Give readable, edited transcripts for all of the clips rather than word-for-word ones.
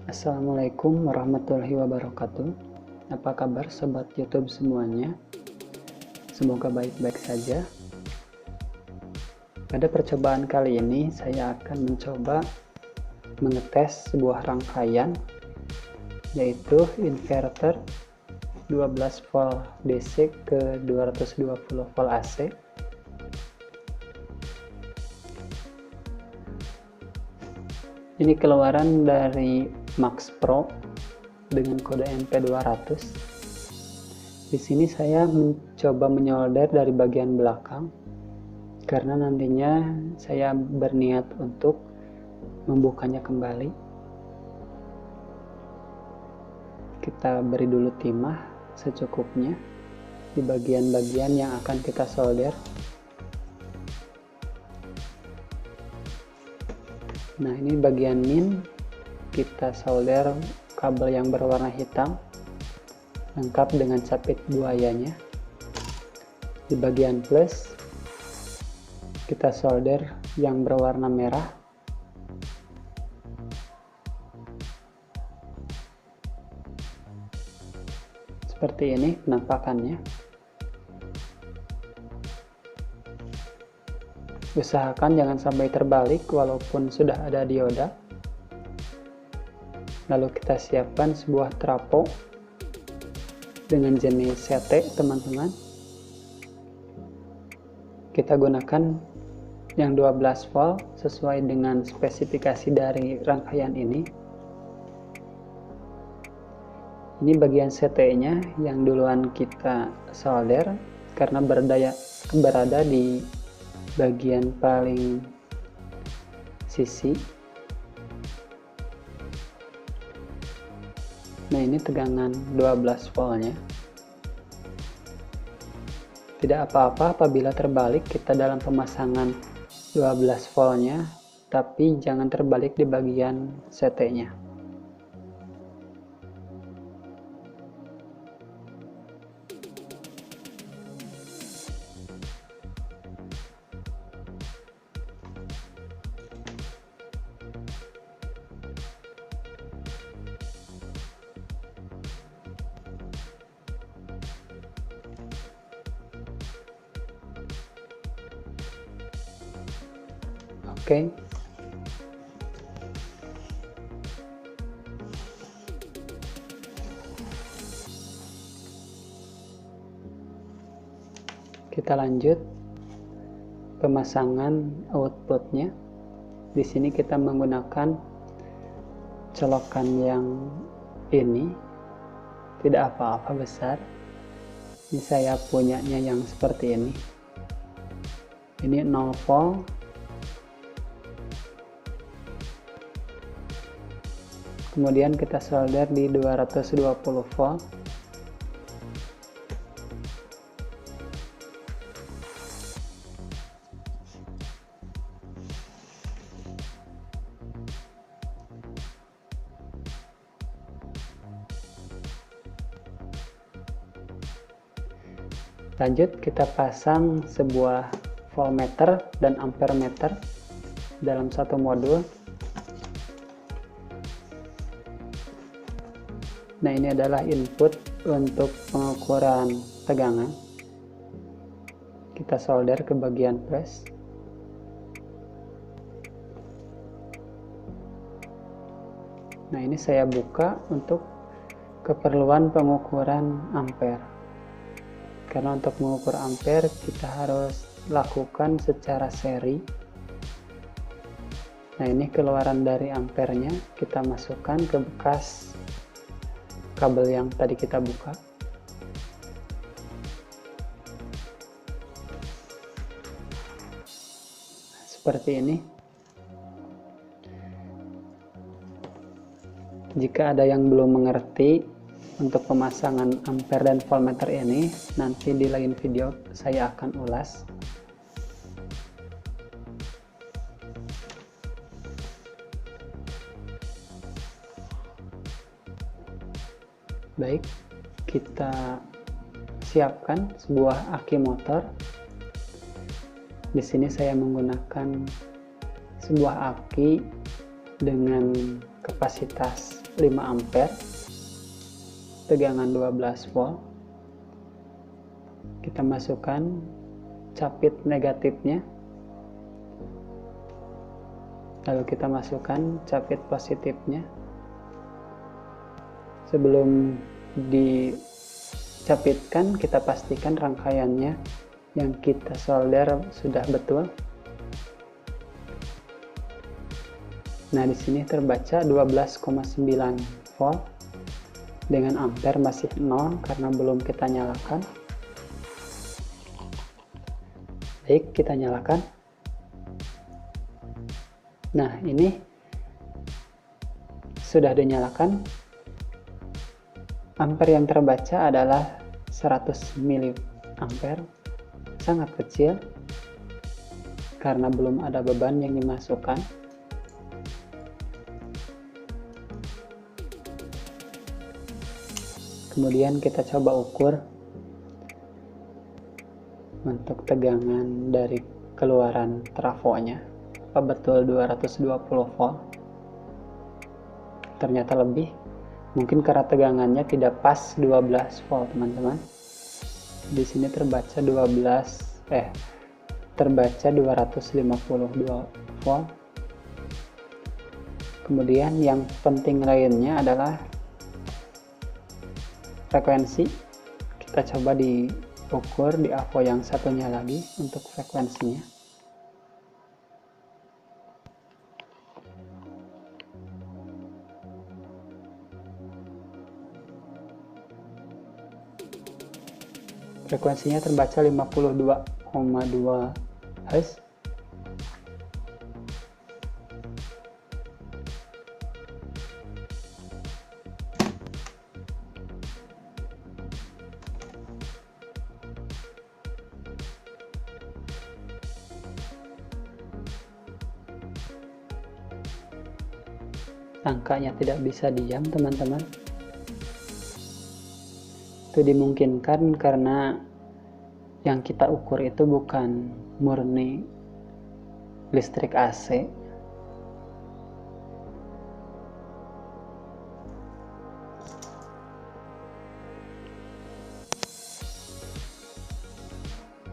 Assalamualaikum warahmatullahi wabarakatuh. Apa kabar sobat YouTube semuanya? Semoga baik-baik saja. Pada percobaan kali ini saya akan mencoba mengetes sebuah rangkaian, yaitu inverter 12 volt DC ke 220 volt AC. Ini keluaran dari Max Pro dengan kode MP200. Di sini saya mencoba menyolder dari bagian belakang karena nantinya saya berniat untuk membukanya kembali. Kita beri dulu timah secukupnya di bagian-bagian yang akan kita solder. Nah, ini bagian min, kita solder kabel yang berwarna hitam lengkap dengan capit buayanya. Di bagian plus kita solder yang berwarna merah. Seperti ini penampakannya. Usahakan jangan sampai terbalik walaupun sudah ada dioda. Lalu kita siapkan sebuah trafo dengan jenis CT, teman-teman. Kita gunakan yang 12 volt sesuai dengan spesifikasi dari rangkaian ini. Ini bagian CT-nya yang duluan kita solder karena berada di bagian paling sisi. Nah, ini tegangan 12 voltnya. Tidak apa-apa apabila terbalik kita dalam pemasangan 12 voltnya, tapi jangan terbalik di bagian CT-nya. Oke. Kita lanjut pemasangan outputnya. Di sini kita menggunakan colokan yang ini, tidak apa-apa besar. Ini saya punyanya yang seperti ini. Ini 0 volt. Kemudian kita solder di 220 volt. Lanjut kita pasang sebuah voltmeter dan ampermeter dalam satu modul. Nah, ini adalah input untuk pengukuran tegangan. Kita solder ke bagian plus. Nah, ini saya buka untuk keperluan pengukuran ampere. Karena untuk mengukur ampere kita harus lakukan secara seri. Nah, ini keluaran dari ampernya kita masukkan ke bekas kabel yang tadi kita buka. Seperti ini. Jika ada yang belum mengerti untuk pemasangan ampere dan voltmeter ini, nanti di lain video saya akan ulas. Baik, kita siapkan sebuah aki motor. Di sini saya menggunakan sebuah aki dengan kapasitas 5 ampere, tegangan 12 volt. Kita masukkan capit negatifnya, lalu kita masukkan capit positifnya. Sebelum dicapitkan, kita pastikan rangkaiannya yang kita solder sudah betul. Nah, di sini terbaca 12,9 volt dengan ampere masih 0 karena belum kita nyalakan. Baik, kita nyalakan. Nah, ini sudah dinyalakan. Ampere yang terbaca adalah 100 mA, sangat kecil karena belum ada beban yang dimasukkan. Kemudian kita coba ukur untuk tegangan dari keluaran trafonya. Apa betul 220 volt? Ternyata lebih. Mungkin karena tegangannya tidak pas 12 volt, teman-teman. Di sini terbaca 252 volt. Kemudian yang penting lainnya adalah frekuensi. Kita coba diukur di AVO yang satunya lagi untuk frekuensinya. Frekuensinya terbaca 52,2 Hz. Angkanya tidak bisa diam, teman-teman. Itu dimungkinkan karena yang kita ukur itu bukan murni listrik AC.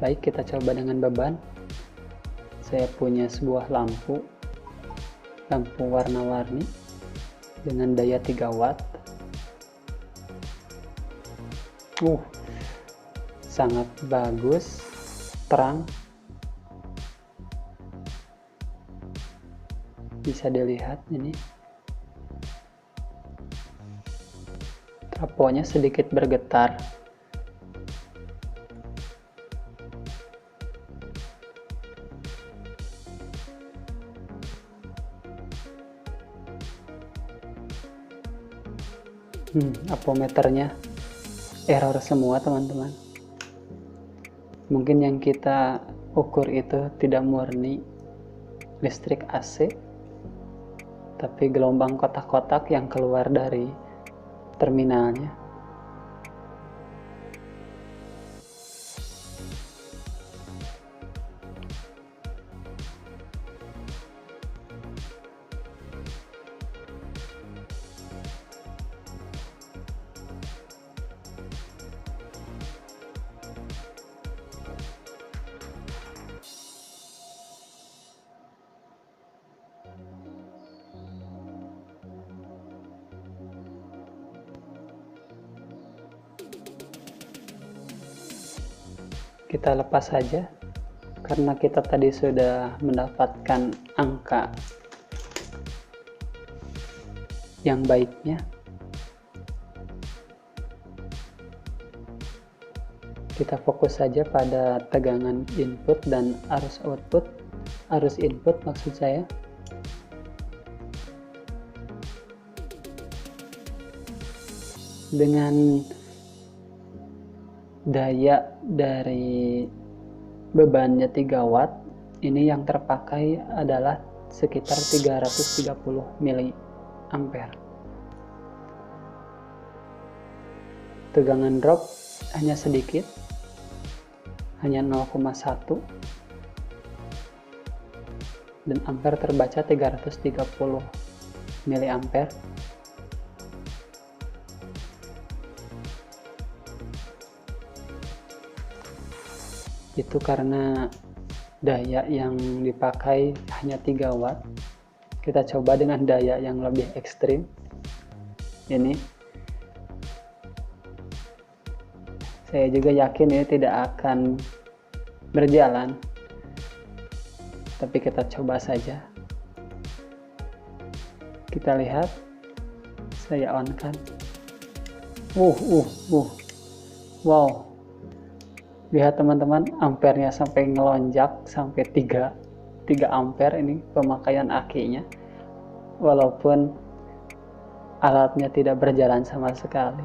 Baik, kita coba dengan beban. Saya punya sebuah lampu warna-warni dengan daya 3 watt. Sangat bagus, terang, bisa dilihat ini trafonya sedikit bergetar. Ampometernya error semua, teman-teman. Mungkin yang kita ukur itu tidak murni listrik AC, tapi gelombang kotak-kotak yang keluar dari terminalnya. Kita lepas saja karena kita tadi sudah mendapatkan angka yang baiknya. Kita fokus saja pada tegangan input dan arus input maksud saya. Dengan daya dari bebannya 3 watt, ini yang terpakai adalah sekitar 330 mA. Tegangan drop hanya sedikit, hanya 0,1, dan ampere terbaca 330 miliampere. Itu karena daya yang dipakai hanya 3 watt. Kita coba dengan daya yang lebih ekstrim. Ini saya juga yakin ini tidak akan berjalan, tapi kita coba saja. Kita lihat, saya on kan. Wow. Lihat teman-teman, ampernya sampai ngelonjak sampai 3 ampere ini pemakaian akinya. Walaupun alatnya tidak berjalan sama sekali.